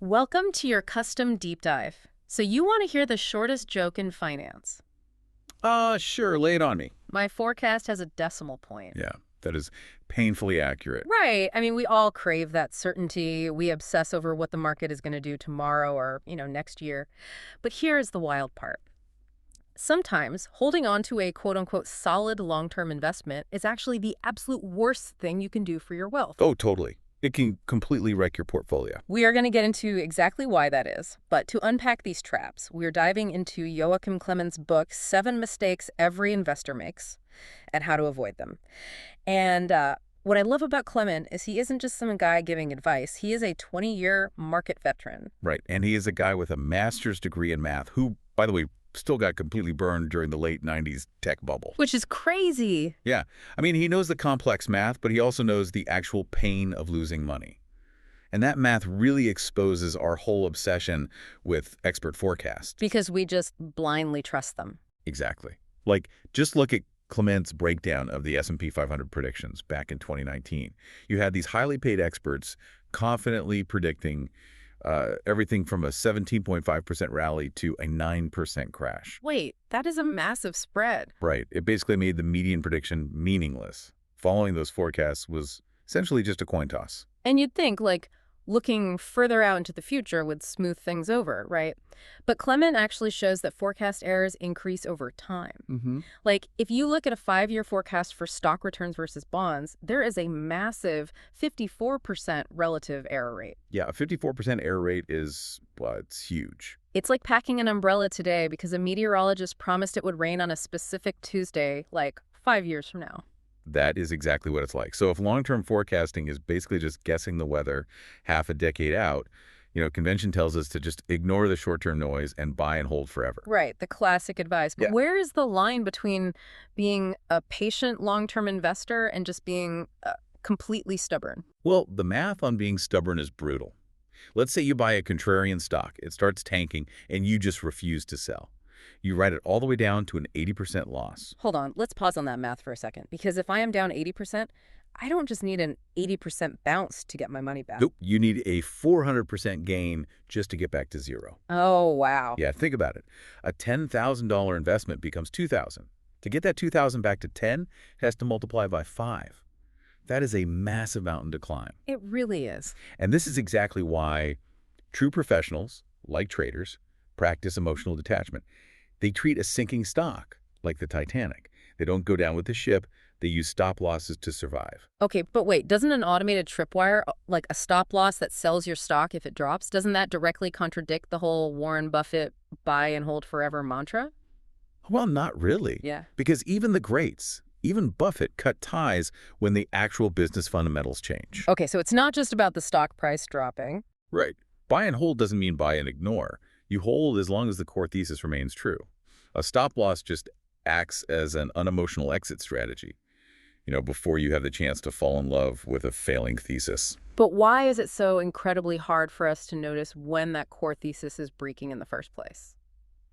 Welcome to your custom deep dive. So you want to hear the shortest joke in finance. Sure, lay it on me. My forecast has a decimal point. Yeah, that is painfully accurate. Right. I mean, we all crave that certainty. We obsess over what the market is going to do tomorrow or, next year. But here's the wild part. Sometimes holding on to a quote-unquote solid long-term investment is actually the absolute worst thing you can do for your wealth. Oh, totally. It can completely wreck your portfolio. We are going to get into exactly why that is. But to unpack these traps, we're diving into Joachim Klement's book, 7 Mistakes Every Investor Makes, and how to avoid them. And what I love about Klement is he isn't just some guy giving advice. He is a 20-year market veteran. Right, and he is a guy with a master's degree in math who, by the way, still got completely burned during the late 90s tech bubble. Which is crazy. Yeah, I mean, he knows the complex math, but he also knows the actual pain of losing money. And that math really exposes our whole obsession with expert forecasts. Because we just blindly trust them. Exactly. Like, just look at Klement's breakdown of the S&P 500 predictions back in 2019. You had these highly paid experts confidently predicting everything from a 17.5% rally to a 9% crash. Wait, that is a massive spread. Right. It basically made the median prediction meaningless. Following those forecasts was essentially just a coin toss. And you'd think, looking further out into the future would smooth things over, right? But Klement actually shows that forecast errors increase over time. If you look at a 5-year forecast for stock returns versus bonds, there is a massive 54% relative error rate. Yeah, a 54% error rate is, well, it's huge. It's like packing an umbrella today because a meteorologist promised it would rain on a specific Tuesday, 5 years from now. That is exactly what it's like. So if long-term forecasting is basically just guessing the weather half a decade out, convention tells us to just ignore the short-term noise and buy and hold forever. Right, the classic advice. But Yeah. where is the line between being a patient long-term investor and just being completely stubborn? Well, the math on being stubborn is brutal. Let's say you buy a contrarian stock, it starts tanking, and you just refuse to sell. You write it all the way down to an 80% loss. Hold on, let's pause on that math for a second. Because if I am down 80%, I don't just need an 80% bounce to get my money back. Nope, you need a 400% gain just to get back to zero. Oh, wow. Yeah, think about it. A $10,000 investment becomes $2,000. To get that $2,000 back to 10, it has to multiply by 5. That is a massive mountain to climb. It really is. And this is exactly why true professionals, like traders, practice emotional detachment. They treat a sinking stock like the Titanic. They don't go down with the ship. They use stop losses to survive. Okay, but wait, doesn't an automated tripwire, like a stop loss that sells your stock if it drops, doesn't that directly contradict the whole Warren Buffett buy and hold forever mantra? Well, not really. Yeah. Because even the greats, even Buffett, cut ties when the actual business fundamentals change. Okay, so it's not just about the stock price dropping. Right. Buy and hold doesn't mean buy and ignore. You hold as long as the core thesis remains true. A stop loss just acts as an unemotional exit strategy, before you have the chance to fall in love with a failing thesis. But why is it so incredibly hard for us to notice when that core thesis is breaking in the first place?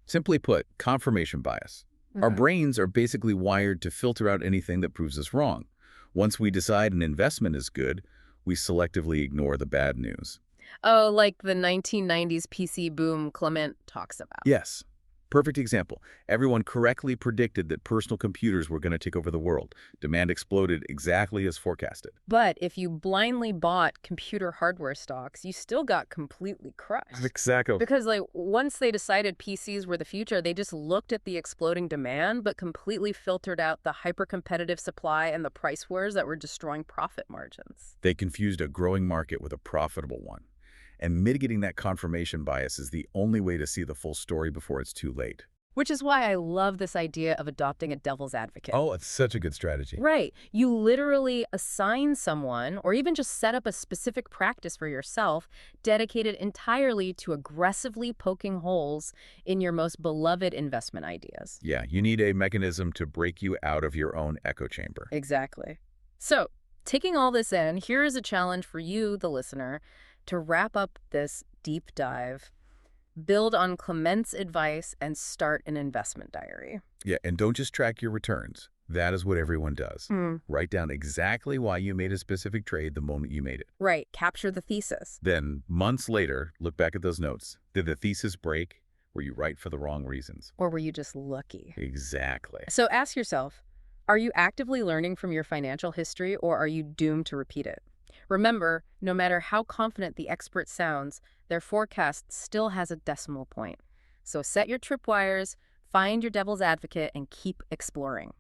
Simply put, confirmation bias. Our brains are basically wired to filter out anything that proves us wrong. Once we decide an investment is good, we selectively ignore the bad news. Oh, like the 1990s PC boom Klement talks about. Yes. Perfect example. Everyone correctly predicted that personal computers were going to take over the world. Demand exploded exactly as forecasted. But if you blindly bought computer hardware stocks, you still got completely crushed. Exactly. Because once they decided PCs were the future, they just looked at the exploding demand, but completely filtered out the hyper-competitive supply and the price wars that were destroying profit margins. They confused a growing market with a profitable one. And mitigating that confirmation bias is the only way to see the full story before it's too late. Which is why I love this idea of adopting a devil's advocate. Oh, it's such a good strategy. Right. You literally assign someone or even just set up a specific practice for yourself dedicated entirely to aggressively poking holes in your most beloved investment ideas. Yeah, you need a mechanism to break you out of your own echo chamber. Exactly. So, taking all this in, here is a challenge for you, the listener, to wrap up this deep dive, build on Klement's advice, and start an investment diary. Yeah, and don't just track your returns. That is what everyone does. Hmm. Write down exactly why you made a specific trade the moment you made it. Right. Capture the thesis. Then, months later, look back at those notes. Did the thesis break? Were you right for the wrong reasons? Or were you just lucky? Exactly. So ask yourself, are you actively learning from your financial history or are you doomed to repeat it? Remember, no matter how confident the expert sounds, their forecast still has a decimal point. So set your tripwires, find your devil's advocate, and keep exploring.